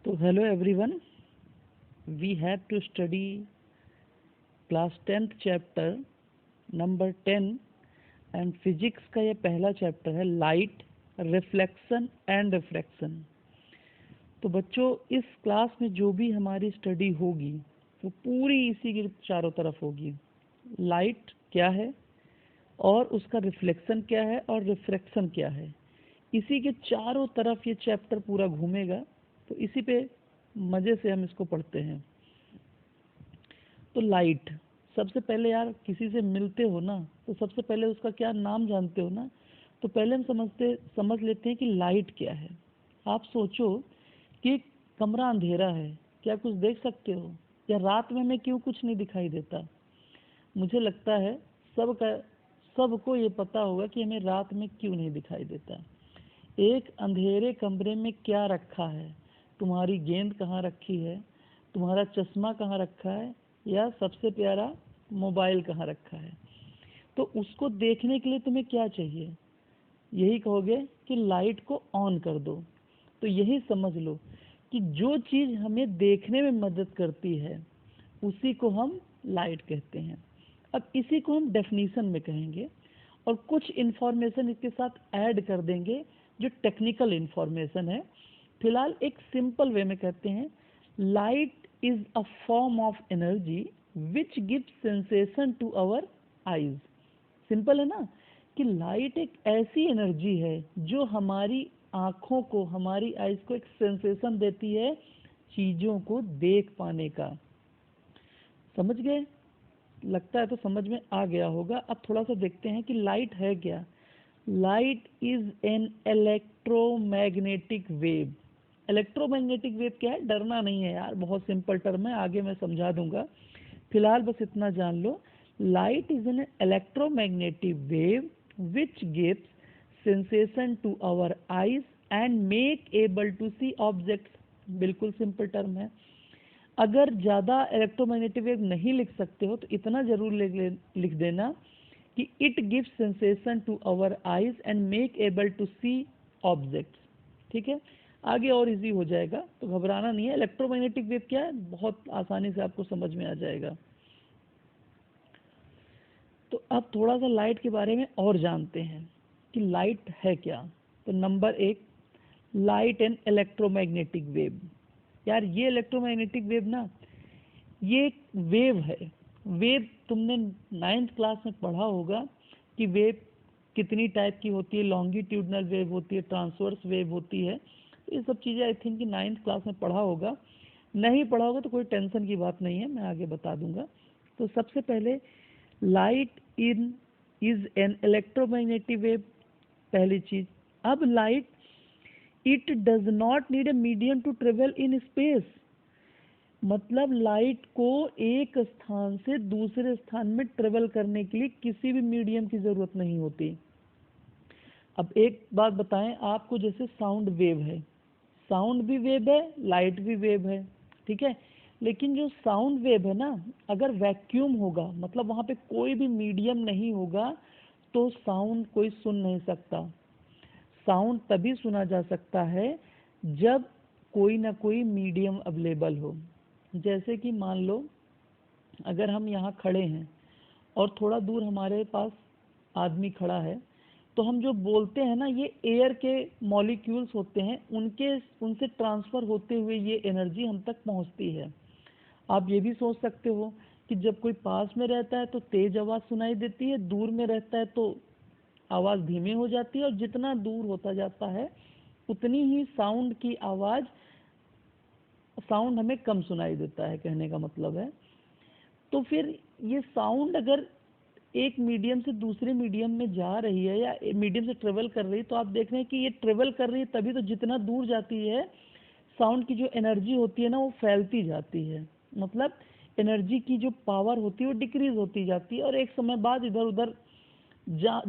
तो hello everyone, we have to study class 10th chapter number 10 and physics का ये पहला चैप्टर है लाइट, रिफ्लेक्शन एंड रिफ्रैक्शन। तो बच्चों, इस क्लास में जो भी हमारी स्टडी होगी वो पूरी इसी के चारों तरफ होगी। लाइट क्या है और उसका रिफ्लेक्शन क्या है और रिफ्रैक्शन क्या है, इसी के चारों तरफ ये चैप्टर पूरा घूमेगा। तो इसी पे मज़े से हम इसको पढ़ते हैं। तो लाइट, सबसे पहले यार किसी से मिलते हो ना तो सबसे पहले उसका क्या नाम जानते हो ना। तो पहले हम समझ लेते हैं कि लाइट क्या है। आप सोचो कि कमरा अंधेरा है, क्या कुछ देख सकते हो? या रात में हमें क्यों कुछ नहीं दिखाई देता? मुझे लगता है सबको ये पता होगा कि हमें रात में क्यों नहीं दिखाई देता। एक अंधेरे कमरे में क्या रखा है? तुम्हारी गेंद कहाँ रखी है, तुम्हारा चश्मा कहाँ रखा है, या सबसे प्यारा मोबाइल कहाँ रखा है? तो उसको देखने के लिए तुम्हें क्या चाहिए? यही कहोगे कि लाइट को ऑन कर दो। तो यही समझ लो कि जो चीज़ हमें देखने में मदद करती है उसी को हम लाइट कहते हैं। अब इसी को हम डेफिनीशन में कहेंगे और कुछ इन्फॉर्मेशन इसके साथ ऐड कर देंगे जो टेक्निकल इन्फॉर्मेशन है। फिलहाल एक सिंपल वे में कहते हैं, light is a form of energy which gives sensation to our eyes. Simple है ना कि लाइट एक ऐसी एनर्जी है जो हमारी आँखों को, हमारी आईज को एक सेंसेशन देती है चीज़ों को देख पाने का। समझ गए? लगता है तो समझ में आ गया होगा। अब थोड़ा सा देखते हैं कि लाइट है क्या। Light is an electromagnetic wave. Electromagnetic wave क्या है? डरना नहीं है यार, बहुत सिंपल टर्म है, आगे मैं समझा दूंगा। फिलहाल बस इतना जान लो, light is an electromagnetic wave which gives sensation to our eyes and make able to see objects. बिल्कुल सिंपल टर्म है। अगर ज़्यादा इलेक्ट्रोमैग्नेटिक वेव नहीं लिख सकते हो तो इतना जरूर लिख देना कि it gives sensation to our eyes and make able to see objects. ठीक है, आगे और इजी हो जाएगा, तो घबराना नहीं है। इलेक्ट्रोमैग्नेटिक वेव क्या है, बहुत आसानी से आपको समझ में आ जाएगा। तो अब थोड़ा सा लाइट के बारे में और जानते हैं कि लाइट है क्या। तो number 1, light and electromagnetic wave. यार ये इलेक्ट्रोमैग्नेटिक वेव ना, ये एक वेव है। वेव तुमने 9th क्लास में पढ़ा होगा कि वेव कितनी टाइप की होती है। लॉन्गिट्यूडनल वेव होती है, ट्रांसवर्स वेव होती है। ये सब चीज़ें आई थिंक कि 9th क्लास में पढ़ा होगा। नहीं पढ़ा होगा तो कोई टेंशन की बात नहीं है, मैं आगे बता दूंगा। तो सबसे पहले, light in is an electromagnetic wave, पहली चीज। अब light, it does not need a medium to travel in space. मतलब लाइट को एक स्थान से दूसरे स्थान में ट्रेवल करने के लिए किसी भी मीडियम की जरूरत नहीं होती। अब एक बात बताएं आपको, जैसे साउंड वेव है, साउंड भी वेव है, लाइट भी वेव है, ठीक है। लेकिन जो साउंड वेव है ना, अगर वैक्यूम होगा, मतलब वहाँ पे कोई भी मीडियम नहीं होगा, तो साउंड कोई सुन नहीं सकता। साउंड तभी सुना जा सकता है जब कोई ना कोई मीडियम अवेलेबल हो। जैसे कि मान लो अगर हम यहाँ खड़े हैं और थोड़ा दूर हमारे पास आदमी खड़ा है, तो हम जो बोलते हैं ना, ये एयर के मॉलिक्यूल्स होते हैं, उनसे ट्रांसफ़र होते हुए ये एनर्जी हम तक पहुँचती है। आप ये भी सोच सकते हो कि जब कोई पास में रहता है तो तेज आवाज़ सुनाई देती है, दूर में रहता है तो आवाज़ धीमी हो जाती है, और जितना दूर होता जाता है उतनी ही साउंड हमें कम सुनाई देता है, कहने का मतलब है। तो फिर ये साउंड अगर एक मीडियम से दूसरे मीडियम में जा रही है या मीडियम से ट्रेवल कर रही है, तो आप देख रहे हैं कि ये ट्रेवल कर रही है, तभी तो जितना दूर जाती है साउंड की जो एनर्जी होती है ना, वो फैलती जाती है। मतलब एनर्जी की जो पावर होती है वो डिक्रीज होती जाती है, और एक समय बाद इधर उधर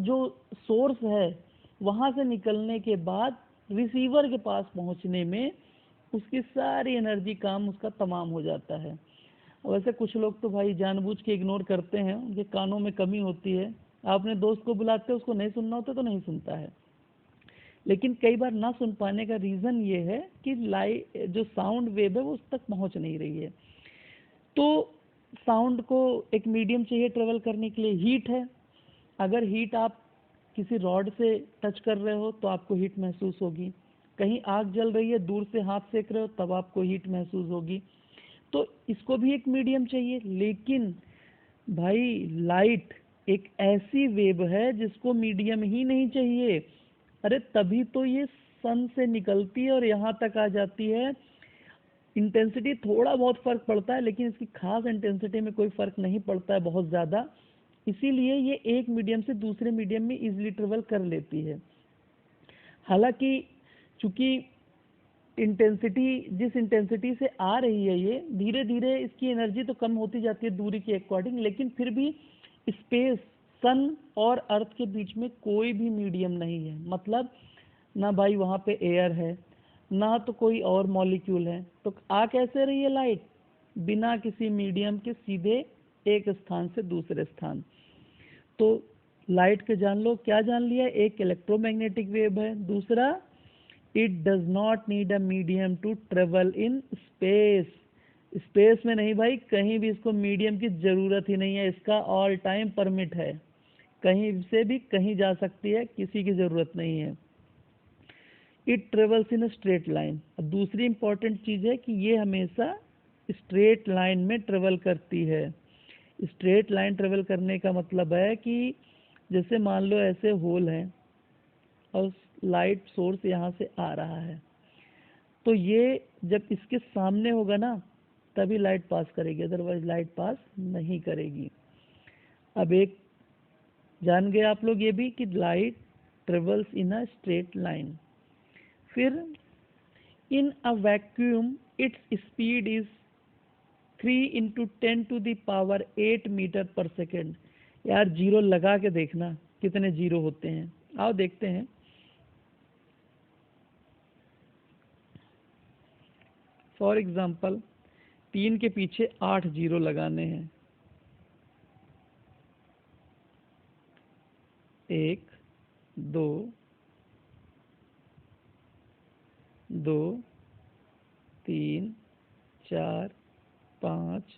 जो सोर्स है वहाँ से निकलने के बाद रिसीवर के पास पहुँचने में उसकी सारी एनर्जी काम उसका तमाम हो जाता है। वैसे कुछ लोग तो भाई जानबूझ के इग्नोर करते हैं, उनके कानों में कमी होती है। आप अपने दोस्त को बुलाते हो, उसको नहीं सुनना होता तो नहीं सुनता है। लेकिन कई बार ना सुन पाने का रीज़न ये है कि जो साउंड वेव है वो उस तक पहुंच नहीं रही है। तो साउंड को एक मीडियम चाहिए ट्रेवल करने के लिए। हीट है, अगर हीट आप किसी रॉड से टच कर रहे हो तो आपको हीट महसूस होगी, कहीं आग जल रही है दूर से हाथ सेक रहे हो तब आपको हीट महसूस होगी। तो इसको भी एक मीडियम चाहिए। लेकिन भाई लाइट एक ऐसी वेव है जिसको मीडियम ही नहीं चाहिए। अरे तभी तो ये सन से निकलती है और यहाँ तक आ जाती है। इंटेंसिटी थोड़ा बहुत फर्क पड़ता है लेकिन इसकी खास इंटेंसिटी में कोई फर्क नहीं पड़ता है बहुत ज़्यादा, इसीलिए ये एक मीडियम से दूसरे मीडियम में इजीली ट्रेवल कर लेती है। हालांकि चूंकि जिस इंटेंसिटी से आ रही है ये धीरे धीरे इसकी एनर्जी तो कम होती जाती है दूरी के अकॉर्डिंग, लेकिन फिर भी स्पेस, सन और अर्थ के बीच में कोई भी मीडियम नहीं है। मतलब ना भाई वहाँ पे एयर है ना तो कोई और मॉलिक्यूल है, तो आ कैसे रही है लाइट? बिना किसी मीडियम के सीधे एक स्थान से दूसरे स्थान। तो लाइट के जान लो क्या जान लिया, एक इलेक्ट्रोमैग्नेटिक वेव है, दूसरा it does not need a medium to travel in space. Space में नहीं भाई, कहीं भी इसको मीडियम की जरूरत ही नहीं है, इसका ऑल टाइम परमिट है, कहीं से भी कहीं जा सकती है, किसी की जरूरत नहीं है। It travels in a straight line. दूसरी इंपॉर्टेंट चीज है कि ये हमेशा स्ट्रेट लाइन में ट्रेवल करती है। स्ट्रेट लाइन ट्रेवल करने का मतलब है कि जैसे मान लो ऐसे होल है और लाइट सोर्स यहाँ से आ रहा है, तो ये जब इसके सामने होगा ना तभी लाइट पास करेगी, अदरवाइज लाइट पास नहीं करेगी। अब एक जान गए आप लोग ये भी कि light travels in a straight line. फिर in a vacuum its speed is 3 into 10⁸ metre per second. यार जीरो लगा के देखना कितने जीरो होते हैं, आओ देखते हैं। फॉर एग्जाम्पल 3 के पीछे 8 जीरो लगाने हैं। 1 2 2 3 4 5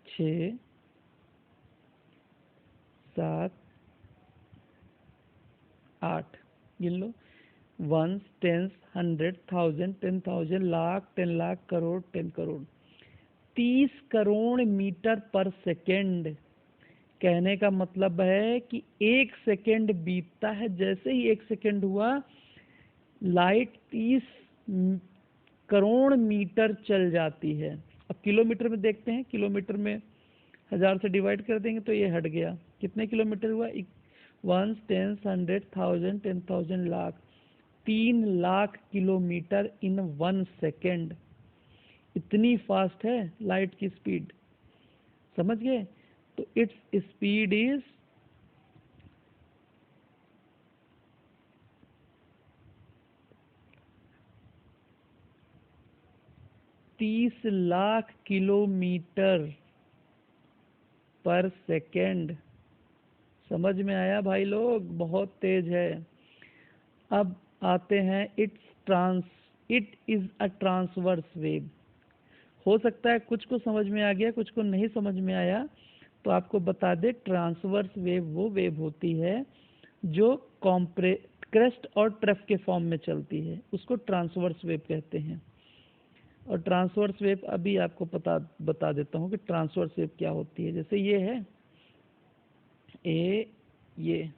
6 7 8 गिन लो। 1 10 100 1000 10,000 lakh 10 lakh crore 10 crore 30 crore metre per second. कहने का मतलब है कि 1 सेकेंड बीतता है, जैसे ही 1 सेकेंड हुआ लाइट 30 करोड़ मीटर चल जाती है। अब किलोमीटर में देखते हैं, किलोमीटर में 1000 से डिवाइड कर देंगे तो ये हट गया, कितने किलोमीटर हुआ? 1 10 100 1000 10,000 लाख, 3 लाख किलोमीटर इन 1 सेकेंड। इतनी फास्ट है लाइट की स्पीड, समझ गए? तो it's speed is 30 lakh kilometre पर सेकेंड। समझ में आया भाई लोग? बहुत तेज है। अब आते हैं it is a transverse wave. हो सकता है कुछ को समझ में आ गया, कुछ को नहीं समझ में आया, तो आपको बता दे ट्रांसवर्स वेव वो वेव होती है जो क्रेस्ट और ट्रफ के फॉर्म में चलती है, उसको ट्रांसवर्स वेव कहते हैं। और ट्रांसवर्स वेव अभी आपको बता देता हूँ कि ट्रांसवर्स वेव क्या होती है। जैसे ये है ये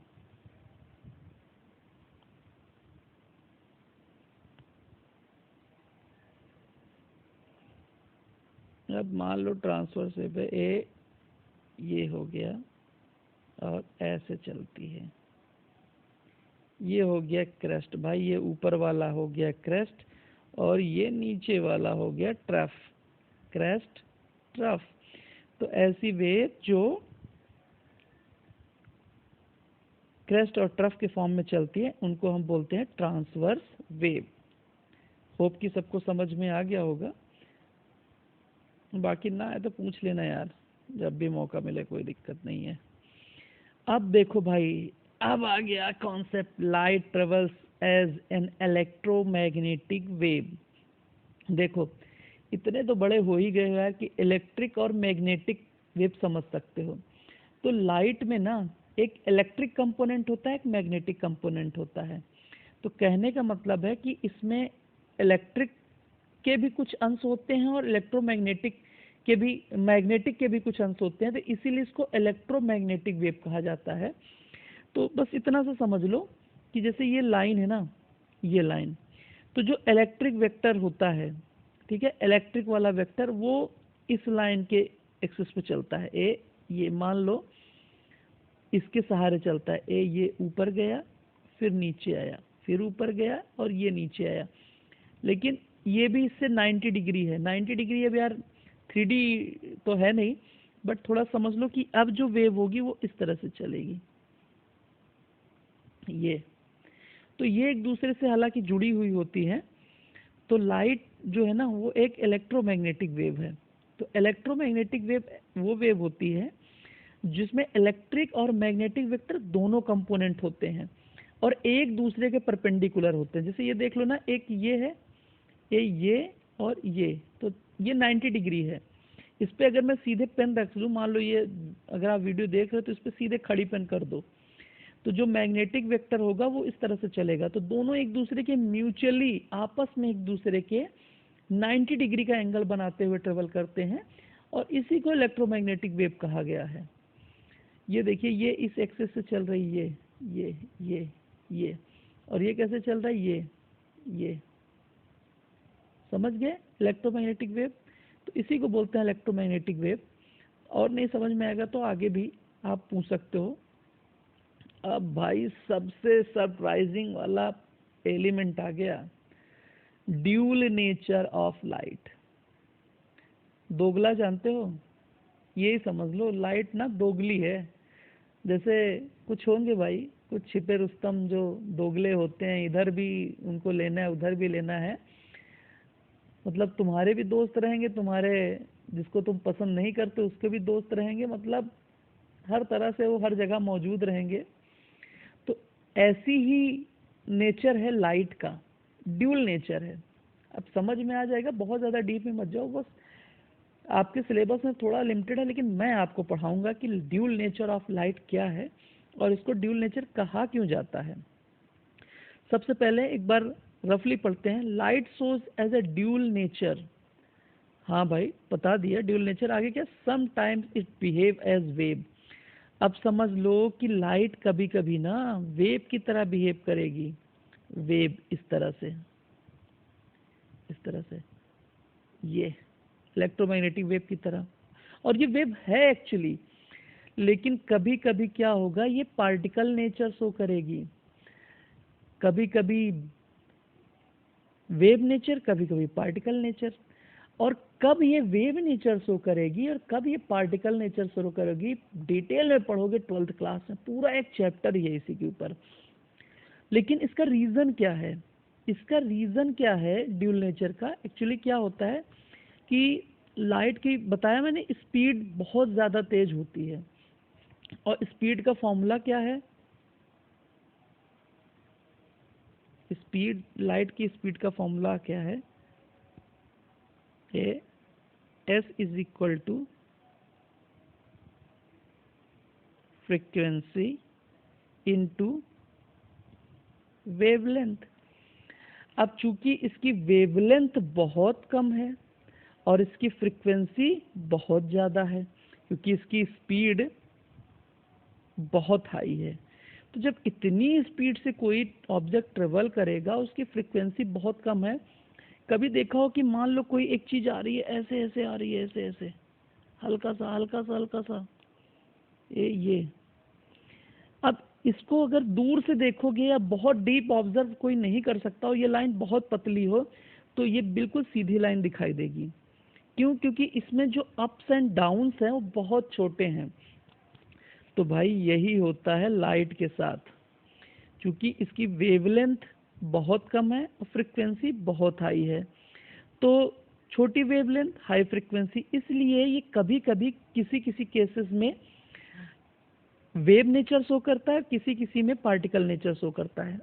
अब मान लो ट्रांसवर्स वेव है ये हो गया और ऐसे चलती है, ये हो गया क्रेस्ट भाई, ये ऊपर वाला हो गया क्रेस्ट और ये नीचे वाला हो गया ट्रफ, क्रेस्ट ट्रफ। तो ऐसी वेव जो क्रेस्ट और ट्रफ के फॉर्म में चलती है उनको हम बोलते हैं ट्रांसवर्स वेव। होप कि सबको समझ में आ गया होगा, बाकी ना है तो पूछ लेना यार, जब भी मौका मिले, कोई दिक्कत नहीं है। अब देखो भाई अब आ गया concept, light travels as an electromagnetic wave. देखो इतने तो बड़े हो ही गए हो यार कि इलेक्ट्रिक और मैग्नेटिक वेव समझ सकते हो। तो लाइट में ना एक इलेक्ट्रिक कंपोनेंट होता है, एक मैग्नेटिक कंपोनेंट होता है। तो कहने का मतलब है कि इसमें इलेक्ट्रिक के भी कुछ अंश होते हैं और इलेक्ट्रोमैग्नेटिक मैग्नेटिक के भी कुछ अंश होते हैं, तो इसीलिए इसको इलेक्ट्रोमैग्नेटिक वेव कहा जाता है। तो बस इतना सा समझ लो कि जैसे ये लाइन है ना, ये लाइन, तो जो इलेक्ट्रिक वेक्टर होता है, ठीक है, इलेक्ट्रिक वाला वेक्टर वो इस लाइन के एक्सिस पे चलता है। ये मान लो इसके सहारे चलता है। ये ऊपर गया, फिर नीचे आया, फिर ऊपर गया और ये नीचे आया। लेकिन ये भी इससे 90 डिग्री है। 90 डिग्री अब यार 3D तो है नहीं, बट थोड़ा समझ लो कि अब जो वेव होगी वो इस तरह से चलेगी। ये तो ये एक दूसरे से हालांकि जुड़ी हुई होती है। तो लाइट जो है ना वो एक इलेक्ट्रोमैग्नेटिक वेव है। तो इलेक्ट्रोमैग्नेटिक वेव वो वेव होती है जिसमें इलेक्ट्रिक और मैग्नेटिक वेक्टर दोनों कंपोनेंट होते हैं और एक दूसरे के परपेंडिकुलर होते हैं। जैसे ये देख लो ना, एक ये है, ये और ये, तो ये 90 डिग्री है। इस पे अगर मैं सीधे पेन रख लूँ, मान लो ये अगर आप वीडियो देख रहे हो तो इस पे सीधे खड़ी पेन कर दो, तो जो मैग्नेटिक वेक्टर होगा वो इस तरह से चलेगा। तो दोनों एक दूसरे के म्यूचुअली आपस में एक दूसरे के 90 डिग्री का एंगल बनाते हुए ट्रेवल करते हैं और इसी को इलेक्ट्रोमैग्नेटिक वेव कहा गया है। ये देखिए, ये इस एक्सिस से चल रही है, ये और ये कैसे चल रहा है, ये समझ गए इलेक्ट्रोमैग्नेटिक वेव। तो इसी को बोलते हैं इलेक्ट्रोमैग्नेटिक वेव। और नहीं समझ में आएगा तो आगे भी आप पूछ सकते हो। अब भाई सबसे सरप्राइजिंग वाला एलिमेंट आ गया, ड्यूल नेचर ऑफ लाइट। दोगला जानते हो, यही समझ लो, लाइट ना दोगली है। जैसे कुछ होंगे भाई, कुछ छिपे रुस्तम जो दोगले होते हैं, इधर भी उनको लेना है उधर भी लेना है। मतलब तुम्हारे भी दोस्त रहेंगे, तुम्हारे जिसको तुम पसंद नहीं करते उसके भी दोस्त रहेंगे, मतलब हर तरह से वो हर जगह मौजूद रहेंगे। तो ऐसी ही नेचर है लाइट का, ड्यूल नेचर है। अब समझ में आ जाएगा, बहुत ज़्यादा डीप में मत जाओ, बस आपके सिलेबस में थोड़ा लिमिटेड है, लेकिन मैं आपको पढ़ाऊंगा कि ड्यूल नेचर ऑफ लाइट क्या है और इसको ड्यूल नेचर कहा क्यों जाता है। सबसे पहले एक बार रफली पढ़ते हैं, light shows as a dual nature. हाँ भाई बता दिया ड्यूल नेचर। आगे क्या, sometimes it behave as wave. अब समझ लो कि लाइट कभी कभी ना वेव की तरह बिहेव करेगी। वेव इस तरह से, इस तरह से, ये इलेक्ट्रोमैग्नेटिक वेव की तरह, और ये वेव है एक्चुअली। लेकिन कभी कभी क्या होगा, ये पार्टिकल नेचर शो करेगी। कभी कभी वेव नेचर, कभी कभी पार्टिकल नेचर। और कब ये वेव नेचर शो करेगी और कब ये पार्टिकल नेचर शो करेगी, डिटेल में पढ़ोगे 12th क्लास में, पूरा एक चैप्टर ही है इसी के ऊपर। लेकिन इसका रीज़न क्या है, इसका रीज़न क्या है ड्यूल नेचर का, एक्चुअली क्या होता है कि लाइट की, बताया मैंने, स्पीड बहुत ज़्यादा तेज होती है। और स्पीड का फॉर्मूला क्या है, स्पीड, लाइट की स्पीड का फॉर्मूला क्या है, S is equal to frequency into wavelength. अब चूंकि इसकी वेवलेंथ बहुत कम है और इसकी फ्रीक्वेंसी बहुत ज़्यादा है, क्योंकि इसकी स्पीड बहुत हाई है। तो जब इतनी स्पीड से कोई ऑब्जेक्ट ट्रेवल करेगा, उसकी फ्रीक्वेंसी बहुत कम है। कभी देखा हो कि मान लो कोई एक चीज़ आ रही है, ऐसे ऐसे आ रही है, ऐसे ऐसे, हल्का सा हल्का सा हल्का सा, ये अब इसको अगर दूर से देखोगे या बहुत डीप ऑब्जर्व कोई नहीं कर सकता हो, ये लाइन बहुत पतली हो, तो ये बिल्कुल सीधी लाइन दिखाई देगी। क्यों, क्योंकि इसमें जो अप्स एंड डाउन्स हैं वो बहुत छोटे हैं। तो भाई यही होता है लाइट के साथ, क्योंकि इसकी वेवलेंथ बहुत कम है और फ्रीक्वेंसी बहुत हाई है। तो छोटी वेवलेंथ हाई फ्रीक्वेंसी, इसलिए ये कभी कभी किसी किसी केसेस में वेव नेचर शो करता है, किसी किसी में पार्टिकल नेचर शो करता है।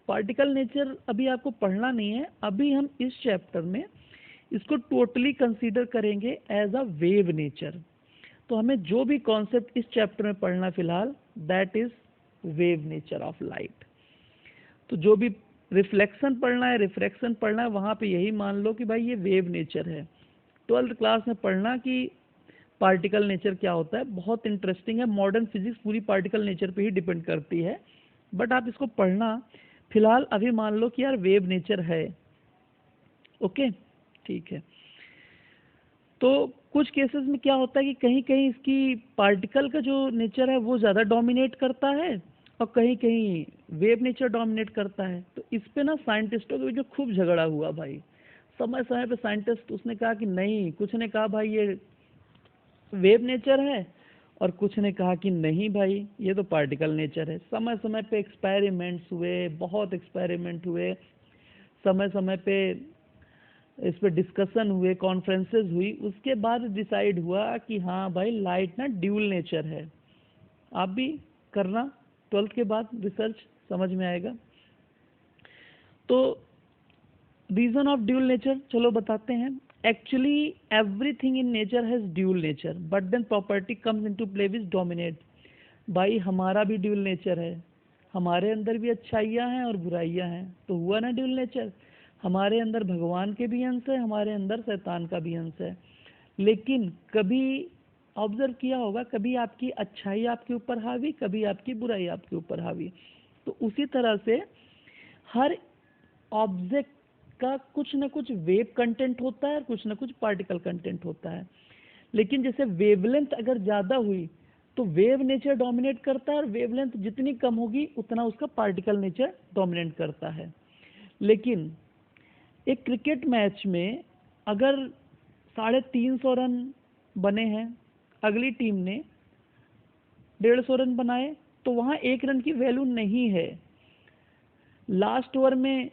पार्टिकल नेचर अभी आपको पढ़ना नहीं है, अभी हम इस चैप्टर में इसको टोटली कंसीडर करेंगे एज अ वेव नेचर। तो हमें जो भी कॉन्सेप्ट इस चैप्टर में पढ़ना फिलहाल, that is wave nature of light. तो जो भी रिफ्लेक्शन पढ़ना है, रिफ्रैक्शन पढ़ना है, वहाँ पे यही मान लो कि भाई ये वेव नेचर है। 12th क्लास में पढ़ना कि पार्टिकल नेचर क्या होता है, बहुत इंटरेस्टिंग है। मॉडर्न फिजिक्स पूरी पार्टिकल नेचर पे ही डिपेंड करती है, बट आप इसको पढ़ना फिलहाल अभी मान लो कि यार वेव नेचर है। ओके, ठीक है। तो कुछ केसेस में क्या होता है कि कहीं कहीं इसकी पार्टिकल का जो नेचर है वो ज़्यादा डोमिनेट करता है और कहीं कहीं वेव नेचर डोमिनेट करता है। तो इस पे ना साइंटिस्टों के बीच में खूब झगड़ा हुआ भाई। समय समय पे साइंटिस्ट उसने कहा कि नहीं, कुछ ने कहा भाई ये वेव नेचर है और कुछ ने कहा कि नहीं भाई ये तो पार्टिकल नेचर है। समय समय पे एक्सपेरिमेंट्स हुए, बहुत एक्सपेरिमेंट हुए, समय समय पे इस पे डिस्कशन हुए, कॉन्फ्रेंसेस हुई, उसके बाद डिसाइड हुआ कि हाँ भाई लाइट ना ड्यूल नेचर है। आप भी करना 12th के बाद रिसर्च, समझ में आएगा। तो रीजन ऑफ ड्यूल नेचर चलो बताते हैं। Actually everything in nature has dual nature, but then property comes into play which dominate. भाई हमारा भी ड्यूल नेचर है, हमारे अंदर भी अच्छाइयाँ हैं और बुराइयाँ हैं, तो हुआ ना ड्यूल नेचर। हमारे अंदर भगवान के भी अंश है, हमारे अंदर शैतान का भी अंश है। लेकिन कभी ऑब्जर्व किया होगा, कभी आपकी अच्छाई आपके ऊपर हावी, कभी आपकी बुराई आपके ऊपर हावी। तो उसी तरह से हर ऑब्जेक्ट का कुछ न कुछ वेव कंटेंट होता है और कुछ न कुछ पार्टिकल कंटेंट होता है। लेकिन जैसे वेवलेंथ अगर ज़्यादा हुई तो वेव नेचर डोमिनेट करता है, और वेवलेंथ जितनी कम होगी उतना उसका पार्टिकल नेचर डोमिनेट करता है। लेकिन एक क्रिकेट मैच में अगर 350 रन बने हैं, अगली टीम ने 150 रन बनाए, तो वहाँ 1 रन की वैल्यू नहीं है। लास्ट ओवर में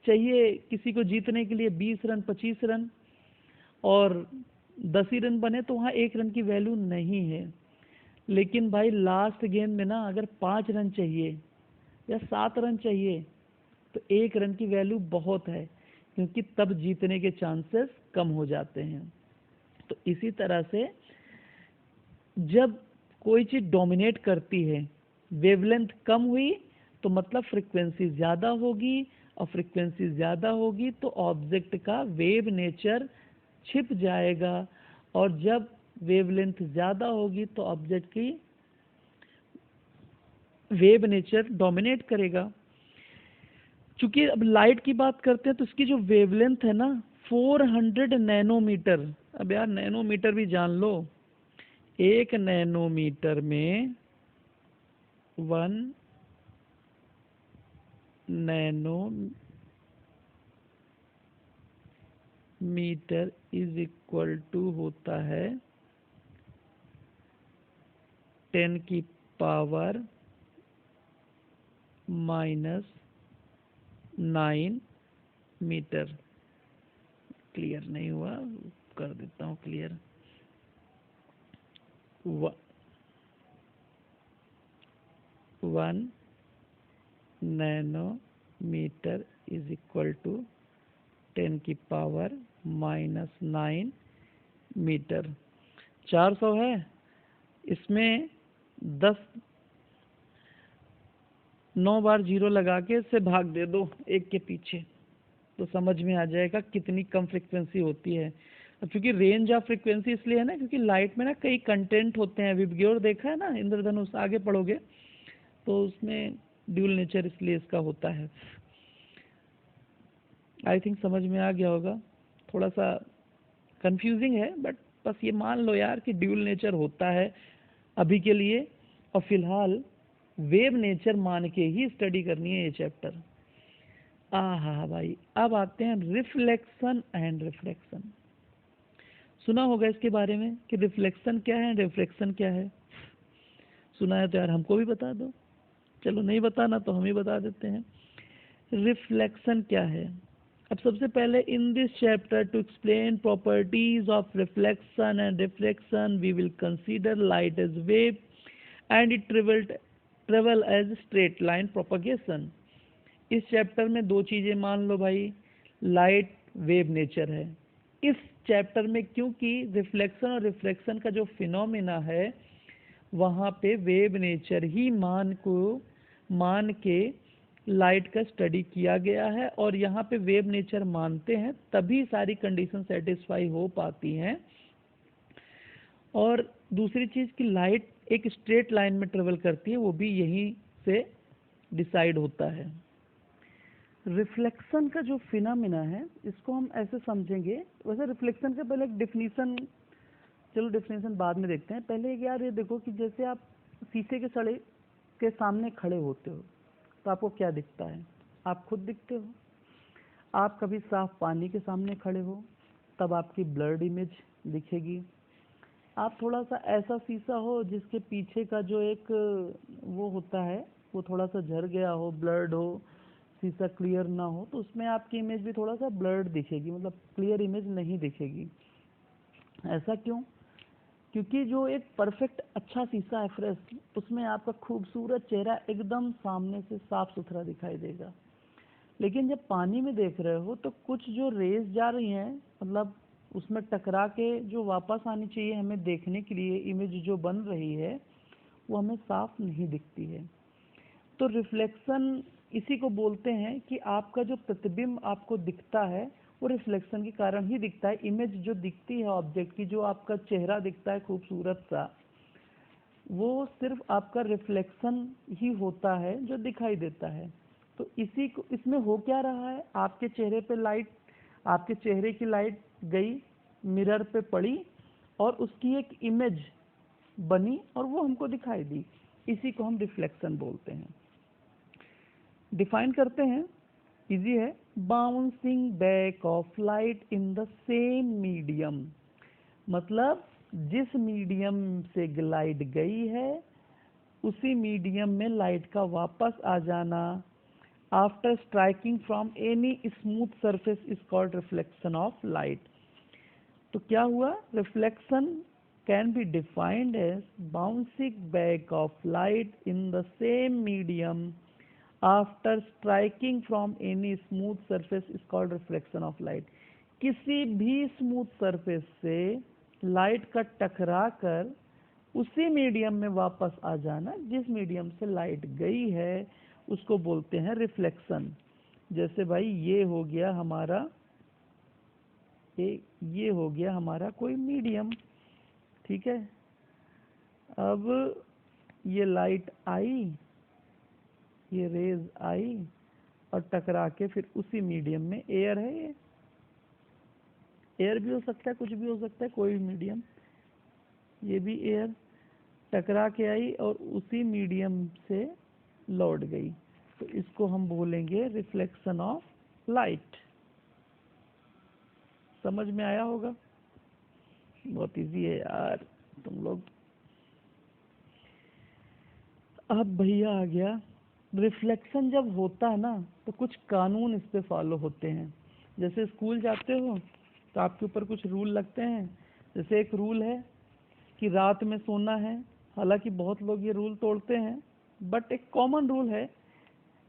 चाहिए किसी को जीतने के लिए 20 रन, 25 रन, और 10 ही रन बने, तो वहाँ 1 रन की वैल्यू नहीं है। लेकिन भाई लास्ट गेंद में ना अगर 5 रन चाहिए या 7 रन चाहिए, तो 1 रन की वैल्यू बहुत है, क्योंकि तब जीतने के चांसेस कम हो जाते हैं। तो इसी तरह से जब कोई चीज़ डोमिनेट करती है, वेवलेंथ कम हुई तो मतलब फ्रीक्वेंसी ज़्यादा होगी, और फ्रीक्वेंसी ज़्यादा होगी तो ऑब्जेक्ट का वेव नेचर छिप जाएगा, और जब वेवलेंथ ज़्यादा होगी तो ऑब्जेक्ट की वेव नेचर डोमिनेट करेगा। चूंकि अब लाइट की बात करते हैं तो इसकी जो वेवलेंथ है ना 400 नैनोमीटर। अब यार नैनोमीटर भी जान लो, 1 नैनोमीटर में 1 नैनोमीटर इज इक्वल टू होता है 10 की पावर -9 मीटर। क्लियर नहीं हुआ, कर देता हूँ clear. 1 nanometre is equal to 10 की पावर -9 मीटर। 400 है, इसमें 9 बार 0 लगा के इससे भाग दे दो एक के पीछे, तो समझ में आ जाएगा कितनी कम फ्रीक्वेंसी होती है। अब क्योंकि रेंज ऑफ फ्रीक्वेंसी इसलिए है ना, क्योंकि लाइट में ना कई कंटेंट होते हैं। विबग्योर देखा है ना, इंद्रधनुष, आगे पढ़ोगे तो उसमें ड्यूल नेचर इसलिए इसका होता है। आई थिंक समझ में आ गया होगा, थोड़ा सा कंफ्यूजिंग है, बट बस ये मान लो यार कि ड्यूल नेचर होता है अभी के लिए, और फिलहाल वेव नेचर मान के ही स्टडी करनी है ये चैप्टर। हाँ भाई, अब आते हैं रिफ्लेक्शन एंड रिफ्रैक्शन। सुना होगा इसके बारे में कि रिफ्लेक्शन क्या है, रिफ्रैक्शन क्या है। सुना है तो यार हमको भी बता दो। चलो नहीं बताना तो हम ही बता देते हैं। रिफ्लेक्शन क्या है। अब सबसे पहले in this chapter to explain properties of reflection and refraction we will consider light as wave and it travel as straight line propagation. इस चैप्टर में दो चीजें मान लो भाई, लाइट वेव नेचर है इस चैप्टर में, क्योंकि रिफ्लेक्शन और रिफ्रैक्शन का जो फिनोमिना है वहाँ पे वेव नेचर ही मान के लाइट का स्टडी किया गया है, और यहाँ पे वेव नेचर मानते हैं तभी सारी कंडीशन सेटिस्फाई हो पाती हैं। और दूसरी चीज़ कि लाइट एक स्ट्रेट लाइन में ट्रेवल करती है, वो भी यहीं से डिसाइड होता है। रिफ्लेक्शन का जो फिनोमिना है इसको हम ऐसे समझेंगे, वैसे रिफ्लेक्शन का पहले एक डेफिनेशन, चलो डेफिनेशन बाद में देखते हैं, पहले यार ये देखो कि जैसे आप शीशे के सड़े के सामने खड़े होते हो तो आपको क्या दिखता है? आप खुद दिखते हो। आप कभी साफ पानी के सामने खड़े हो तब आपकी ब्लर्ड इमेज दिखेगी। आप थोड़ा सा ऐसा शीशा हो जिसके पीछे का जो एक वो होता है वो थोड़ा सा झर गया हो, ब्लर्ड हो, शीशा क्लियर ना हो, तो उसमें आपकी इमेज भी थोड़ा सा ब्लर्ड दिखेगी, मतलब क्लियर इमेज नहीं दिखेगी। ऐसा क्यों? क्योंकि जो एक परफेक्ट अच्छा शीशा है फ्रेश, उसमें आपका खूबसूरत चेहरा एकदम सामने से साफ सुथरा दिखाई देगा। लेकिन जब पानी में देख रहे हो तो कुछ जो रेज जा रही हैं, मतलब उसमें टकरा के जो वापस आनी चाहिए हमें देखने के लिए, इमेज जो बन रही है वो हमें साफ नहीं दिखती है। तो रिफ्लेक्शन इसी को बोलते हैं कि आपका जो प्रतिबिंब आपको दिखता है वो रिफ्लेक्शन के कारण ही दिखता है। इमेज जो दिखती है ऑब्जेक्ट की, जो आपका चेहरा दिखता है खूबसूरत सा, वो सिर्फ आपका रिफ्लेक्शन ही होता है जो दिखाई देता है। तो इसी को, इसमें हो क्या रहा है, आपके चेहरे पे लाइट, आपके चेहरे की लाइट गई, मिरर पे पड़ी और उसकी एक इमेज बनी और वो हमको दिखाई दी, इसी को हम रिफ्लेक्शन बोलते हैं। डिफाइन करते हैं, इजी है, bouncing back of light in the same medium, मतलब जिस मीडियम से लाइट गई है उसी मीडियम में लाइट का वापस आ जाना after striking from any smooth surface is called reflection of light. तो क्या हुआ, reflection can be defined as bouncing back of light in the same medium after striking from any smooth surface is called reflection of light. किसी भी smooth surface से light का टकरा कर उसी मीडियम में वापस आ जाना जिस मीडियम से लाइट गई है उसको बोलते हैं रिफ्लेक्शन। जैसे भाई ये हो गया हमारा कोई मीडियम, ठीक है। अब ये लाइट आई, ये रेज आई और टकरा के फिर उसी मीडियम में, एयर है, ये एयर भी हो सकता है, कुछ भी हो सकता है, कोई भी मीडियम, ये भी एयर, टकरा के आई और उसी मीडियम से लौट गई, तो इसको हम बोलेंगे रिफ्लेक्शन ऑफ लाइट। समझ में आया होगा, बहुत इजी है यार तुम लोग। अब भैया आ गया, रिफ्लेक्शन जब होता है ना तो कुछ कानून इस पे फॉलो होते हैं। जैसे स्कूल जाते हो तो आपके ऊपर कुछ रूल लगते हैं। जैसे एक रूल है कि रात में सोना है, हालांकि बहुत लोग ये रूल तोड़ते हैं बट एक कॉमन रूल है,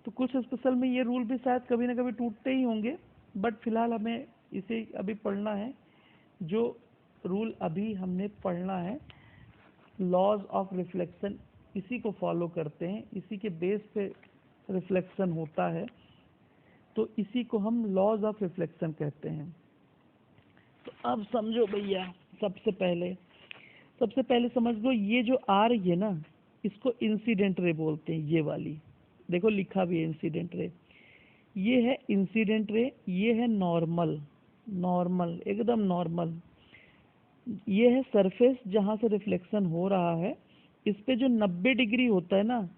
तो कुछ स्पेशल में ये रूल भी शायद कभी ना कभी टूटते ही होंगे, बट फिलहाल हमें इसे अभी पढ़ना है। जो रूल अभी हमने पढ़ना है, लॉज ऑफ रिफ्लेक्शन, इसी को फॉलो करते हैं, इसी के बेस पे रिफ्लेक्शन होता है, तो इसी को हम लॉज ऑफ रिफ्लेक्शन कहते हैं। तो अब समझो भैया, सबसे पहले समझ लो, ये जो आ रही है ना इसको इंसिडेंट रे बोलते हैं। ये वाली देखो लिखा भी है इंसिडेंट रे, ये है इंसिडेंट रे, ये है नॉर्मल एकदम नॉर्मल। ये है सरफेस जहाँ से रिफ्लेक्शन हो रहा है, इस पे जो 90 डिग्री होता है ना,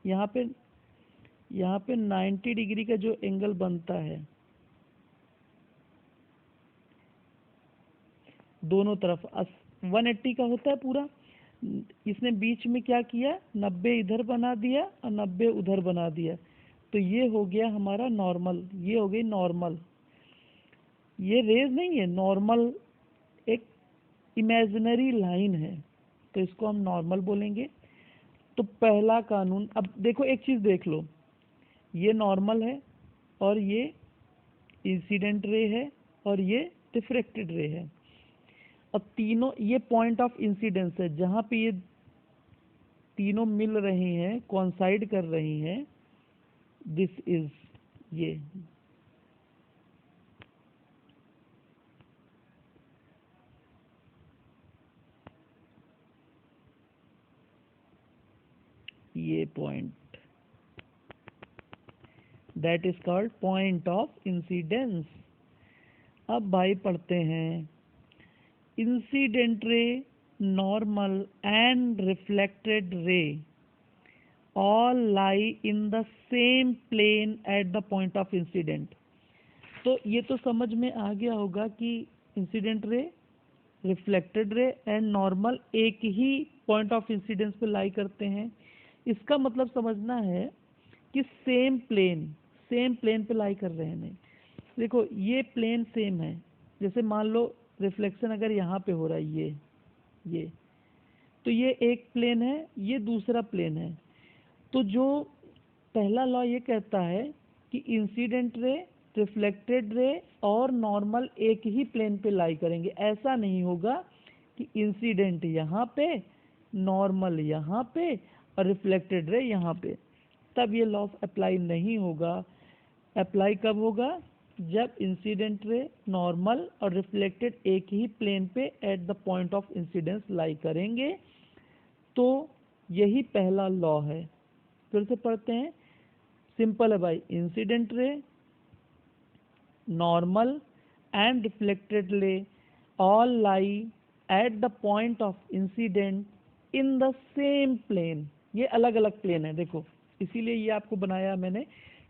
यहाँ पे 90 डिग्री का जो एंगल बनता है दोनों तरफ 180 का होता है पूरा, इसने बीच में क्या किया, 90 इधर बना दिया और 90 उधर बना दिया, तो ये हो गया हमारा नॉर्मल, ये हो गई नॉर्मल। ये रेज नहीं है, नॉर्मल एक इमेजिनरी लाइन है, तो इसको हम नॉर्मल बोलेंगे। तो पहला कानून, अब देखो एक चीज देख लो, ये नॉर्मल है और ये इंसिडेंट रे है और ये रिफ्रैक्टेड रे है। अब तीनों ये पॉइंट ऑफ इंसिडेंस है जहां पे ये तीनों मिल रही हैं, कॉन्साइड कर रही हैं, दिस इज ये point, that is called point of incidence. अब भाई पढ़ते हैं, incident ray, normal and reflected रे all lie in the same plane at the point of incident। तो ये तो समझ में आ गया होगा कि incident ray, reflected ray and normal एक ही पॉइंट ऑफ इंसिडेंस पे लाई करते हैं। इसका मतलब समझना है कि सेम प्लेन पे लाई कर रहे हैं। देखो ये प्लेन सेम है, जैसे मान लो रिफ्लेक्शन अगर यहाँ पे हो रहा है, ये तो ये एक प्लेन है, ये दूसरा प्लेन है। तो जो पहला लॉ ये कहता है कि इंसिडेंट रे, रिफ्लेक्टेड रे और नॉर्मल एक ही प्लेन पे लाई करेंगे। ऐसा नहीं होगा कि इंसिडेंट यहाँ पे, नॉर्मल यहाँ पे और रिफ्लेक्टेड रे यहाँ पे, तब ये लॉ अप्लाई नहीं होगा। अप्लाई कब होगा? जब इंसिडेंट रे, नॉर्मल और रिफ्लेक्टेड एक ही प्लेन पे at the point of incidence lie करेंगे। तो यही पहला लॉ है। फिर से पढ़ते हैं, सिंपल है भाई, incident ray, normal and reflected ray all lie at the point of incidence in the same plane. ये अलग अलग प्लेन है, देखो इसीलिए ये आपको बनाया मैंने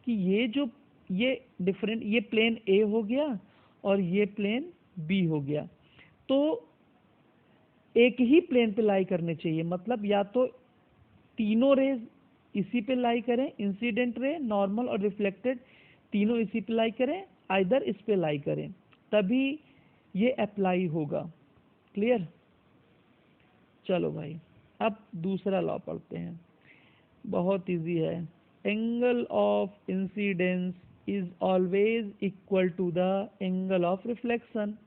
कि ये डिफरेंट, ये प्लेन ए हो गया और ये प्लेन बी हो गया, तो एक ही प्लेन पे लाई करने चाहिए। मतलब या तो तीनों रेज इसी पे लाई करें, इंसिडेंट रे, नॉर्मल और रिफ्लेक्टेड तीनों इसी पे लाई करें, आइदर इस पे लाई करें, तभी ये अप्लाई होगा। क्लियर? चलो भाई अब दूसरा लॉ पढ़ते हैं, बहुत इजी है। Angle of incidence is always equal to the angle of reflection.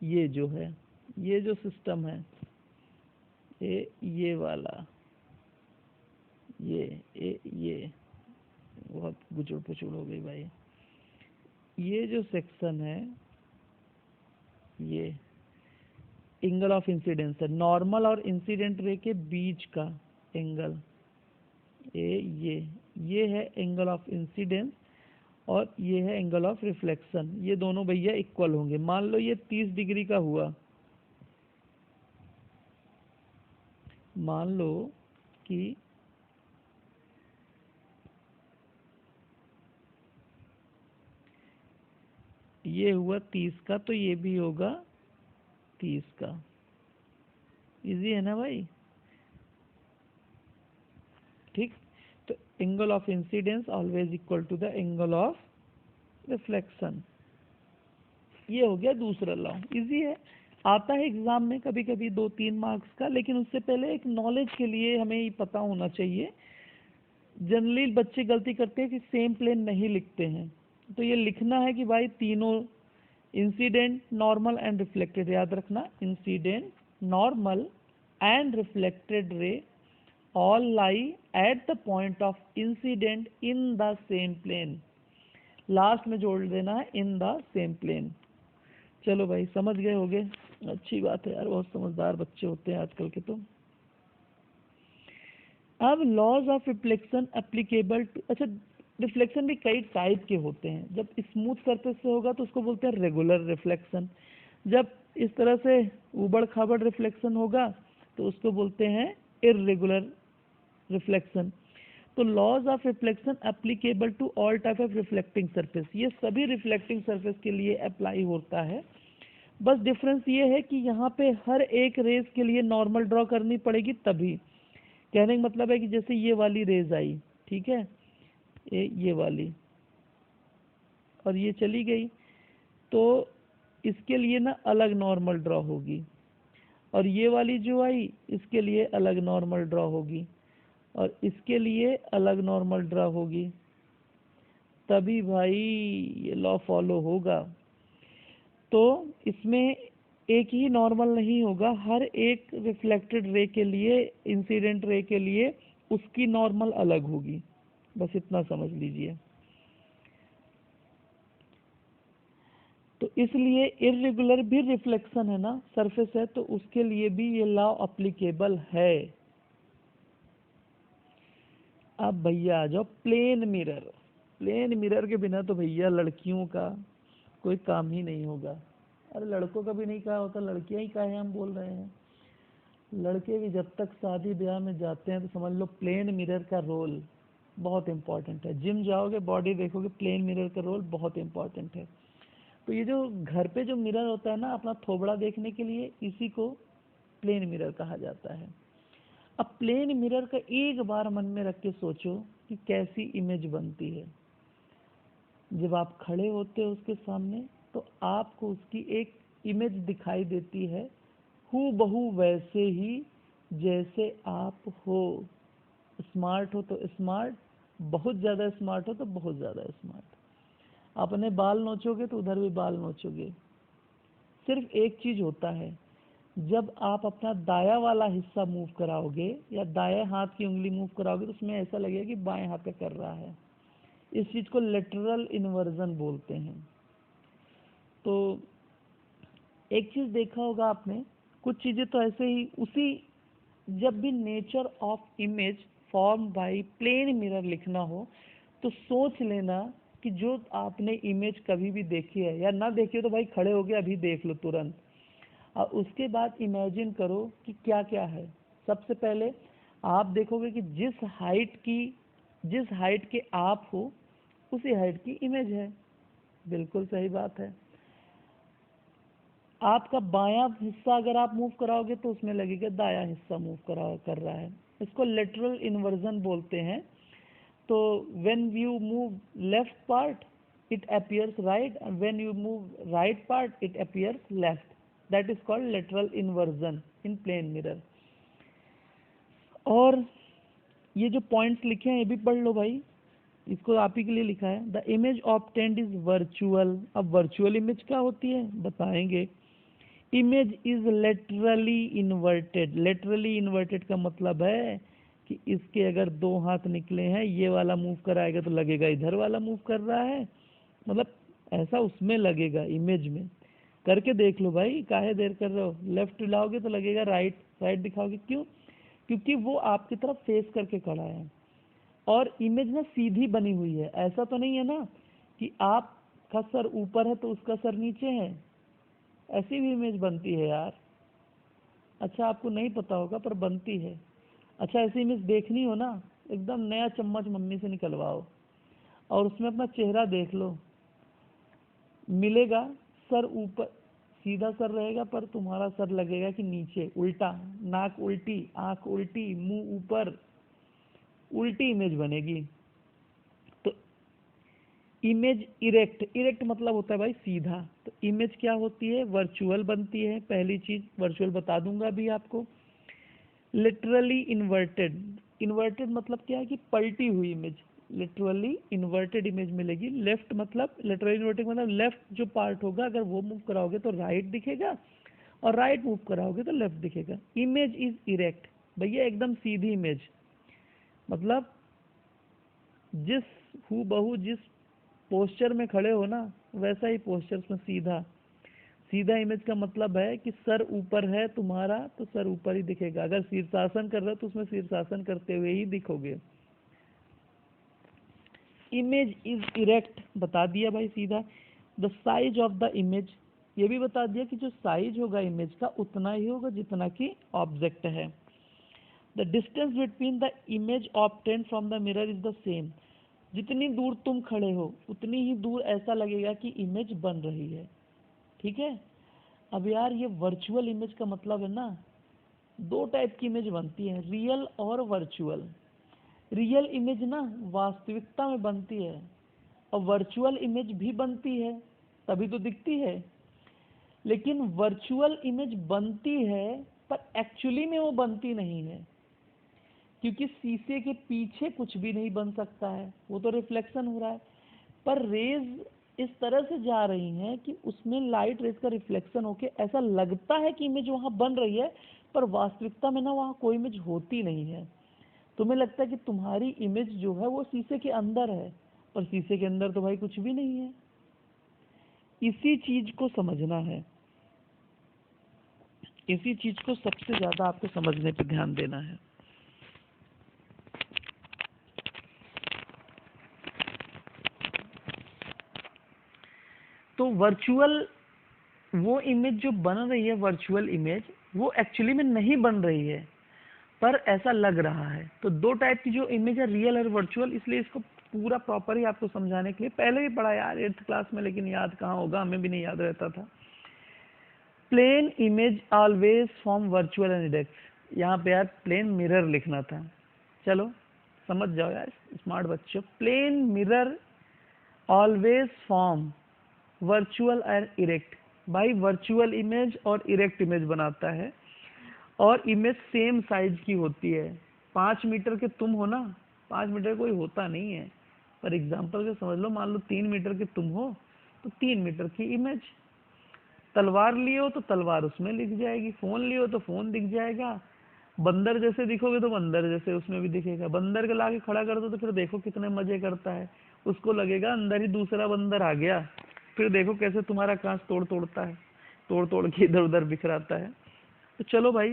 ये जो है, ये जो सिस्टम है, ये वाला, ये बहुत गुचड़ पुचड़ हो गई भाई। ये जो सेक्शन है, ये एंगल ऑफ इंसिडेंस है, नॉर्मल और इंसिडेंट रे के बीच का एंगल, ये है एंगल ऑफ इंसिडेंस और ये है एंगल ऑफ रिफ्लेक्शन। ये दोनों भैया इक्वल होंगे। मान लो ये 30 डिग्री का हुआ, मान लो कि ये हुआ 30 का, तो ये भी होगा 30 का। इजी है ना भाई? ठीक, तो angle of incidence always equal to the angle of reflection. ये हो गया दूसरा लॉ। इजी है, आता है एग्जाम में कभी कभी 2-3 मार्क्स का, लेकिन उससे पहले एक नॉलेज के लिए हमें ये पता होना चाहिए। जनरली बच्चे गलती करते हैं कि सेम प्लेन नहीं लिखते हैं, तो ये लिखना है कि भाई तीनों इंसिडेंट, नॉर्मल एंड रिफ्लेक्टेड, याद रखना, incident, normal and reflected ray all lie at the point of incidence in the same plane. Last में जोड़ देना है इन द सेम प्लेन। चलो भाई समझ गए होगे, अच्छी बात है यार, बहुत समझदार बच्चे होते हैं आजकल के। तो अब laws of reflection applicable to, अच्छा रिफ्लेक्शन भी कई टाइप के होते हैं। जब स्मूथ सरफेस से होगा तो उसको बोलते हैं रेगुलर रिफ्लेक्शन, जब इस तरह से उबड़ खाबड़ रिफ्लेक्शन होगा तो उसको बोलते हैं इर्रेगुलर रिफ्लेक्शन। तो laws of reflection applicable to all type of reflecting surface, ये सभी रिफ्लेक्टिंग सरफेस के लिए अप्लाई होता है। बस डिफरेंस ये है कि यहाँ पे हर एक रेज के लिए नॉर्मल ड्रॉ करनी पड़ेगी तभी। कहने का मतलब है कि जैसे ये वाली रेज आई, ठीक है, ये वाली, और ये चली गई, तो इसके लिए ना अलग नॉर्मल ड्रॉ होगी, और ये वाली जो आई इसके लिए अलग नॉर्मल ड्रॉ होगी, और इसके लिए अलग नॉर्मल ड्रा होगी, तभी भाई ये लॉ फॉलो होगा। तो इसमें एक ही नॉर्मल नहीं होगा, हर एक रिफ्लेक्टेड रे के लिए, इंसिडेंट रे के लिए उसकी नॉर्मल अलग होगी, बस इतना समझ लीजिए। तो इसलिए इर्रेगुलर भी रिफ्लेक्शन है ना, सरफेस है, तो उसके लिए भी ये लॉ अप्लीकेबल है। अब भैया आ जाओ प्लेन मिरर। प्लेन मिरर के बिना तो भैया लड़कियों का कोई काम ही नहीं होगा। अरे लड़कों का भी नहीं कहा होता, लड़कियां ही काहे हम बोल रहे हैं। लड़के भी जब तक शादी ब्याह में जाते हैं तो समझ लो प्लेन मिरर का रोल बहुत इंपॉर्टेंट है। जिम जाओगे, बॉडी देखोगे, प्लेन मिरर का रोल बहुत इंपॉर्टेंट है। तो ये जो घर पे जो मिरर होता है ना अपना थोबड़ा देखने के लिए, इसी को प्लेन मिरर कहा जाता है। अब प्लेन मिरर का एक बार मन में रख के सोचो कि कैसी इमेज बनती है। जब आप खड़े होते हो उसके सामने तो आपको उसकी एक इमेज दिखाई देती है, हूबहू वैसे ही जैसे आप हो। स्मार्ट हो तो स्मार्ट, बहुत ज़्यादा स्मार्ट हो तो बहुत ज़्यादा स्मार्ट। अपने बाल नोचोगे तो उधर भी बाल नोचोगे। सिर्फ एक चीज़ होता है, जब आप अपना दाया वाला हिस्सा मूव कराओगे या दाएं हाथ की उंगली मूव कराओगे तो उसमें ऐसा लगेगा कि बाएं हाथ का कर रहा है। इस चीज़ को लेटरल इन्वर्जन बोलते हैं। तो एक चीज़ देखा होगा आपने, कुछ चीज़ें तो ऐसे ही उसी, जब भी nature of image form by plane mirror लिखना हो तो सोच लेना कि जो आपने इमेज कभी भी देखी है या ना देखी हो तो भाई खड़े हो गए अभी देख लो तुरंत, और उसके बाद इमेजिन करो कि क्या क्या है। सबसे पहले आप देखोगे कि जिस हाइट के आप हो उसी हाइट की इमेज है। बिल्कुल सही बात है। आपका बायां हिस्सा अगर आप मूव कराओगे तो उसमें लगेगा दायां हिस्सा मूव कर रहा है। इसको लेटरल इन्वर्जन बोलते हैं। तो when you move left part it appears right, and when you move right part it appears left. That is called lateral inversion in plane mirror. और ये जो पॉइंट्स लिखे हैं ये भी पढ़ लो भाई, इसको आप ही के लिए लिखा है। The image obtained is virtual. अब वर्चुअल इमेज क्या होती है बताएंगे। Image is laterally inverted. Laterally inverted का मतलब है कि इसके अगर दो हाथ निकले हैं, ये वाला मूव कराएगा तो लगेगा इधर वाला मूव कर रहा है, मतलब ऐसा उसमें लगेगा इमेज में। करके देख लो भाई, काहे देर कर रहे हो। लेफ्ट लाओगे तो लगेगा राइट, राइट दिखाओगे क्यों, क्योंकि वो आपकी तरफ फेस करके खड़ा है। और इमेज ना सीधी बनी हुई है, ऐसा तो नहीं है ना कि आपका सर ऊपर है तो उसका सर नीचे है, ऐसी भी इमेज बनती है यार। अच्छा आपको नहीं पता होगा पर बनती है। अच्छा ऐसी इमेज देखनी हो ना, एकदम नया चम्मच मम्मी से निकलवाओ और उसमें अपना चेहरा देख लो, मिलेगा सर ऊपर सीधा सर रहेगा पर तुम्हारा सर लगेगा कि नीचे उल्टा, नाक उल्टी, आंख उल्टी, मुंह ऊपर, उल्टी इमेज बनेगी। तो इमेज इरेक्ट, इरेक्ट मतलब होता है भाई सीधा। तो इमेज क्या होती है, वर्चुअल बनती है। पहली चीज वर्चुअल बता दूंगा अभी आपको। लिटरली इन्वर्टेड, इन्वर्टेड मतलब क्या है कि पलटी हुई इमेज। लिटरली इन्वर्टेड इमेज मिलेगी। लेफ्ट मतलब, लिटरली इन्वर्टेड मतलब लेफ्ट जो पार्ट होगा अगर वो मूव कराओगे तो राइट दिखेगा और राइट मूव कराओगे तो लेफ्ट दिखेगा। इमेज इज इरेक्ट, भैया एकदम सीधी इमेज, मतलब जिस हूबहू जिस पोस्चर में खड़े हो ना वैसा ही पोस्चर में सीधा। सीधा इमेज का मतलब है कि सर ऊपर है तुम्हारा तो सर ऊपर ही दिखेगा, अगर शीर्षासन कर रहे हो तो उसमें शीर्षासन करते हुए ही दिखोगे। इमेज इज इरेक्ट बता दिया भाई सीधा। The size of the image, ये भी बता दिया कि जो साइज होगा इमेज का उतना ही होगा जितना कि ऑब्जेक्ट है। The distance between the image obtained from the mirror is the same. जितनी दूर तुम खड़े हो उतनी ही दूर ऐसा लगेगा कि इमेज बन रही है। ठीक है। अब यार ये वर्चुअल इमेज का मतलब है ना, दो टाइप की इमेज बनती है, रियल और वर्चुअल। रियल इमेज ना वास्तविकता में बनती है और वर्चुअल इमेज भी बनती है तभी तो दिखती है। लेकिन वर्चुअल इमेज बनती है पर एक्चुअली में वो बनती नहीं है। क्योंकि शीशे के पीछे कुछ भी नहीं बन सकता है, वो तो रिफ्लेक्शन हो रहा है। पर रेज इस तरह से जा रही हैं कि उसमें लाइट रेज का रिफ्लेक्शन होके ऐसा लगता है कि इमेज वहाँ बन रही है, पर वास्तविकता में ना वहाँ कोई इमेज होती नहीं है। तुम्हें लगता है कि तुम्हारी इमेज जो है वो शीशे के अंदर है, पर शीशे के अंदर तो भाई कुछ भी नहीं है। इसी चीज को समझना है, इसी चीज को सबसे ज्यादा आपको समझने पे ध्यान देना है। तो वर्चुअल वो इमेज जो बन रही है, वर्चुअल इमेज, वो एक्चुअली में नहीं बन रही है, पर ऐसा लग रहा है। तो दो टाइप की जो इमेज है, रियल और वर्चुअल, इसलिए इसको पूरा प्रॉपर ही आपको समझाने के लिए, पहले भी पढ़ा यार 8th क्लास में, लेकिन याद कहाँ होगा, हमें भी नहीं याद रहता था। Plane image always form virtual and erect. यहाँ पे यार प्लेन मिरर लिखना था, चलो समझ जाओ यार स्मार्ट बच्चों। Plane mirror always form virtual and erect. भाई वर्चुअल इमेज और इरेक्ट इमेज बनाता है, और इमेज सेम साइज की होती है। 5 मीटर के तुम हो ना, 5 मीटर कोई होता नहीं है, पर एग्जाम्पल के समझ लो, मान लो 3 मीटर के तुम हो, तो 3 मीटर की इमेज। तलवार लिए हो तो तलवार उसमें लिख जाएगी, फोन लिए हो तो फोन दिख जाएगा, बंदर जैसे दिखोगे तो बंदर जैसे उसमें भी दिखेगा। बंदर के लाके खड़ा कर दो तो फिर देखो कितने मजे करता है, उसको लगेगा अंदर ही दूसरा बंदर आ गया। फिर देखो कैसे तुम्हारा कांच तोड़ तोड़ता है, तोड़ तोड़ के इधर उधर बिखराता है। तो चलो भाई,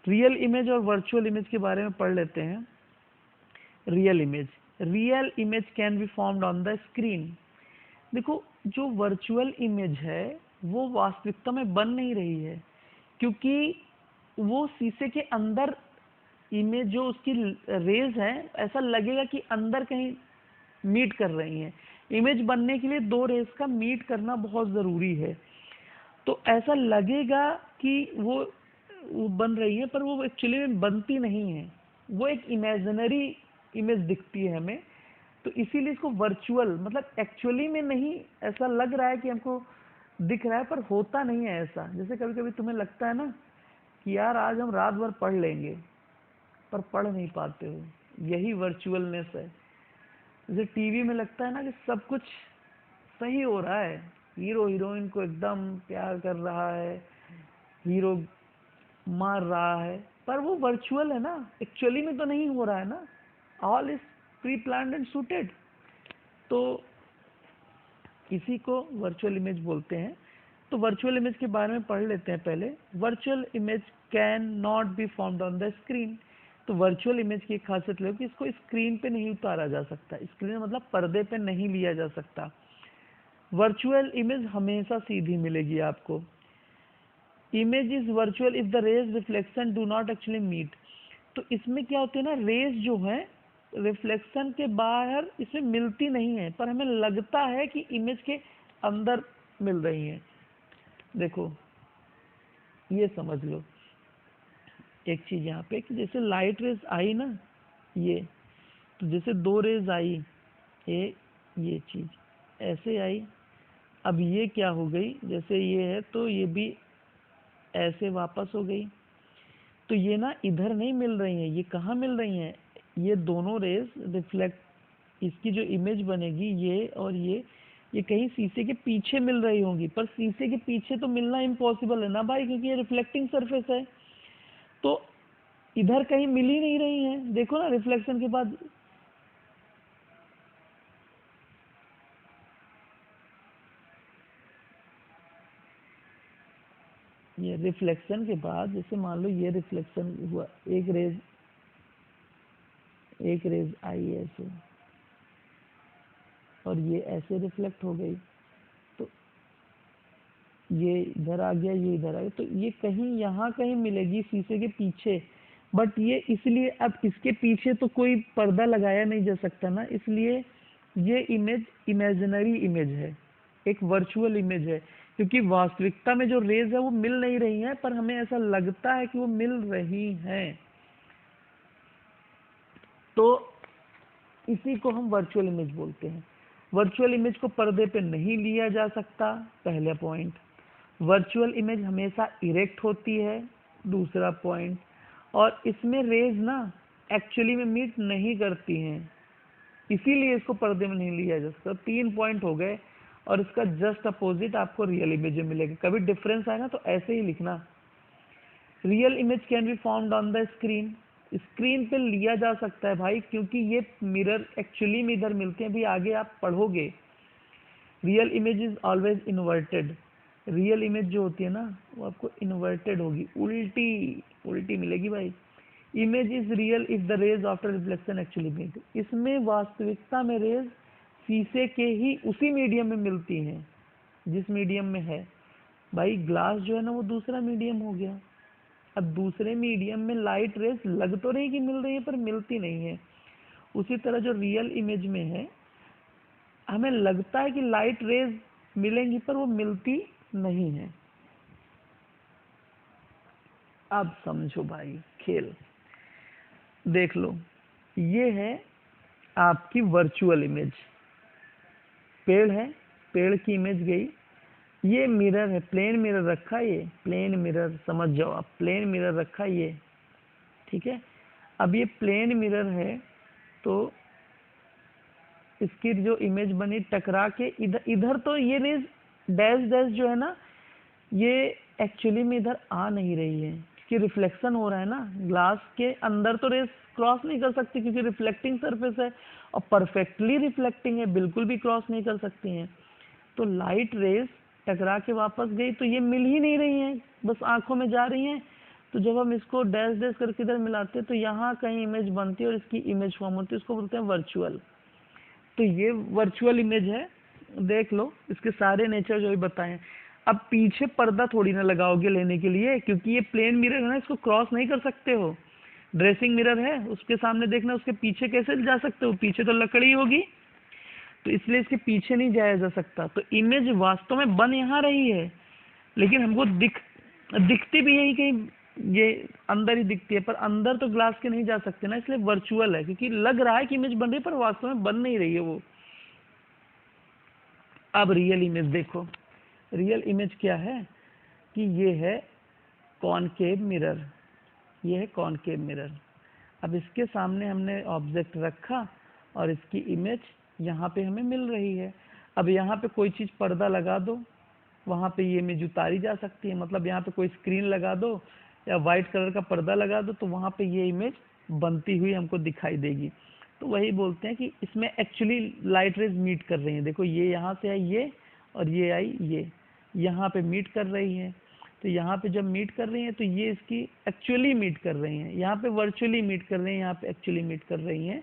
रियल इमेज और वर्चुअल इमेज के बारे में पढ़ लेते हैं। Real image can be formed on the screen. देखो, जो वर्चुअल इमेज है वो वास्तविकता में बन नहीं रही है, क्योंकि वो शीशे के अंदर इमेज जो उसकी रेज है, ऐसा लगेगा कि अंदर कहीं मीट कर रही हैं। इमेज बनने के लिए दो रेज का मीट करना बहुत ज़रूरी है, तो ऐसा लगेगा कि वो बन रही है, पर वो एक्चुअली में बनती नहीं है, वो एक इमेजिनरी इमेज दिखती है हमें। तो इसीलिए इसको वर्चुअल, मतलब एक्चुअली में नहीं, ऐसा लग रहा है कि हमको दिख रहा है, पर होता नहीं है ऐसा। जैसे कभी कभी तुम्हें लगता है ना कि यार आज हम रात भर पढ़ लेंगे, पर पढ़ नहीं पाते हो, यही वर्चुअलनेस है। जैसे टीवी में लगता है ना कि सब कुछ सही हो रहा है, हीरो हीरोइन को एकदम प्यार कर रहा है, हीरो मार रहा है, पर वो वर्चुअल है ना, एक्चुअली में तो नहीं हो रहा है ना, all is pre planned and suited. तो इसी को वर्चुअल इमेज बोलते हैं। तो वर्चुअल इमेज के बारे में पढ़ लेते हैं पहले। Virtual image can not be formed on the screen. तो वर्चुअल इमेज की खासियत लो कि इसको स्क्रीन पे नहीं उतारा जा सकता, स्क्रीन मतलब पर्दे पे नहीं लिया जा सकता। वर्चुअल इमेज हमेशा सीधी मिलेगी आपको। Image is virtual if the rays reflection do not actually meet. तो इसमें क्या होते हैं ना, रेज जो है रिफ्लेक्शन के बाहर इसमें मिलती नहीं है, पर हमें लगता है कि इमेज के अंदर मिल रही है। देखो ये समझ लो एक चीज यहाँ पे, कि जैसे लाइट रेज आई ना, ये तो जैसे दो रेज आई, ये चीज ऐसे आई, अब ये क्या हो गई, जैसे ये है तो ये भी ऐसे वापस हो गई। तो ये ना इधर नहीं मिल रही है, ये कहाँ मिल रही हैं, ये दोनों रेज रिफ्लेक्ट, इसकी जो इमेज बनेगी ये और ये कहीं शीशे के पीछे मिल रही होंगी, पर शीशे के पीछे तो मिलना इम्पॉसिबल है ना भाई, क्योंकि ये रिफ्लेक्टिंग सरफेस है। तो इधर कहीं मिल ही नहीं रही है, देखो ना रिफ्लेक्शन के बाद। ये रिफ्लेक्शन के बाद जैसे मान लो ये रिफ्लेक्शन हुआ, एक रेज आई ऐसे, और ये ऐसे रिफ्लेक्ट हो गई, तो ये इधर आ गया, ये इधर आ गया, तो ये कहीं यहाँ कहीं मिलेगी शीशे के पीछे। बट ये इसलिए, अब इसके पीछे तो कोई पर्दा लगाया नहीं जा सकता ना, इसलिए ये इमेज इमेजिनरी इमेज है, एक वर्चुअल इमेज है, क्योंकि वास्तविकता में जो रेज है वो मिल नहीं रही है, पर हमें ऐसा लगता है कि वो मिल रही हैं। तो इसी को हम वर्चुअल इमेज बोलते हैं। वर्चुअल इमेज को पर्दे पे नहीं लिया जा सकता, पहला पॉइंट। वर्चुअल इमेज हमेशा इरेक्ट होती है, दूसरा पॉइंट। और इसमें रेज ना एक्चुअली में मीट नहीं करती हैं, इसीलिए इसको पर्दे में नहीं लिया जा सकता। 3 पॉइंट हो गए, और इसका जस्ट अपोजिट आपको रियल इमेज में मिलेगा। कभी डिफरेंस आएगा तो ऐसे ही लिखना। Real image can be found on the screen, screen पे लिया जा सकता है भाई, क्योंकि ये मिरर एक्चुअली में इधर मिलते हैं। भी आगे आप पढ़ोगे, real image is always inverted. Real image जो होती है ना, वो आपको इन्वर्टेड होगी, उल्टी उल्टी मिलेगी भाई। Image is real if the raise after reflection actually made, इसमें वास्तविकता में रेज शीशे के ही उसी मीडियम में मिलती हैं जिस मीडियम में है। भाई ग्लास जो है ना, वो दूसरा मीडियम हो गया। अब दूसरे मीडियम में लाइट रेज लग तो रही कि मिल रही है, पर मिलती नहीं है। उसी तरह जो रियल इमेज में है, हमें लगता है कि लाइट रेज मिलेंगी, पर वो मिलती नहीं है। अब समझो भाई खेल, देख लो, ये है आपकी वर्चुअल इमेज। पेड़ है, पेड़ की इमेज गई। ये मिरर है, प्लेन मिरर रखा, ये प्लेन मिरर समझ जाओ आप, प्लेन मिरर रखा ये, ठीक है। अब ये प्लेन मिरर है, तो इसकी जो इमेज बनी टकरा के इधर, इधर तो ये रेज डैश डैश जो है ना, ये एक्चुअली में इधर आ नहीं रही है, क्योंकि रिफ्लेक्शन हो रहा है ना। ग्लास के अंदर तो रेज क्रॉस नहीं कर सकती, क्योंकि रिफ्लेक्टिंग सरफेस है, और परफेक्टली रिफ्लेक्टिंग है, बिल्कुल भी क्रॉस नहीं कर सकती हैं। तो लाइट रेज टकरा के वापस गई, तो ये मिल ही नहीं रही हैं, बस आंखों में जा रही हैं। तो जब हम इसको डैश डैश करके इधर मिलाते हैं, तो यहाँ कहीं इमेज बनती है और इसकी इमेज फॉर्म होती है, इसको बोलते हैं वर्चुअल। तो ये वर्चुअल इमेज है, देख लो इसके सारे नेचर जो भी बताएं। अब पीछे पर्दा थोड़ी ना लगाओगे लेने के लिए, क्योंकि ये प्लेन मिरर है ना, इसको क्रॉस नहीं कर सकते हो। ड्रेसिंग मिरर है, उसके सामने देखना, उसके पीछे कैसे जा सकते हो, पीछे तो लकड़ी होगी, तो इसलिए इसके पीछे नहीं जाया जा सकता। तो इमेज वास्तव में बन यहाँ रही है, लेकिन हमको दिखती भी यही कहीं, ये अंदर ही दिखती है, पर अंदर तो ग्लास के नहीं जा सकते ना, इसलिए वर्चुअल है, क्योंकि लग रहा है कि इमेज बन रही है, पर वास्तव में बन नहीं रही है वो। अब रियल इमेज देखो, रियल इमेज क्या है कि ये है कॉनकेव मिरर, ये है कॉनकेव मिरर। अब इसके सामने हमने ऑब्जेक्ट रखा, और इसकी इमेज यहाँ पे हमें मिल रही है। अब यहाँ पे कोई चीज़ पर्दा लगा दो, वहाँ पे ये इमेज उतारी जा सकती है। मतलब यहाँ पे कोई स्क्रीन लगा दो या वाइट कलर का पर्दा लगा दो, तो वहाँ पे ये इमेज बनती हुई हमको दिखाई देगी। तो वही बोलते हैं कि इसमें एक्चुअली लाइट रेज मीट कर रही हैं। देखो ये यहाँ से आई ये, और ये आई ये, यहाँ पे मीट कर रही है। तो यहाँ पे जब मीट कर रही हैं, तो ये इसकी एक्चुअली मीट कर रही हैं, यहाँ पे वर्चुअली मीट कर रही हैं, यहाँ पे एक्चुअली मीट कर रही हैं,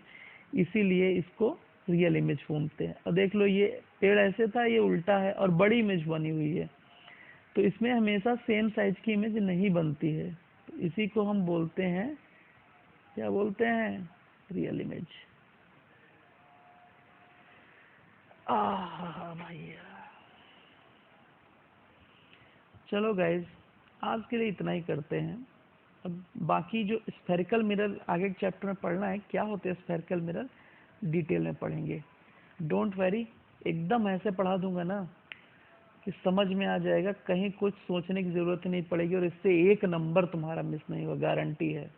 इसीलिए इसको रियल इमेज बोलते हैं। और देख लो, ये पेड़ ऐसे था, ये उल्टा है, और बड़ी इमेज बनी हुई है। तो इसमें हमेशा सेम साइज की इमेज नहीं बनती है, तो इसी को हम बोलते हैं, क्या बोलते हैं, रियल इमेज। भैया चलो गाइज, आज के लिए इतना ही करते हैं। अब बाकी जो स्फेरिकल मिरर आगे के चैप्टर में पढ़ना है, क्या होते हैं स्फेरिकल मिरर, डिटेल में पढ़ेंगे। डोंट वरी, एकदम ऐसे पढ़ा दूंगा ना कि समझ में आ जाएगा, कहीं कुछ सोचने की ज़रूरत नहीं पड़ेगी, और इससे 1 नंबर तुम्हारा मिस नहीं होगा, गारंटी है।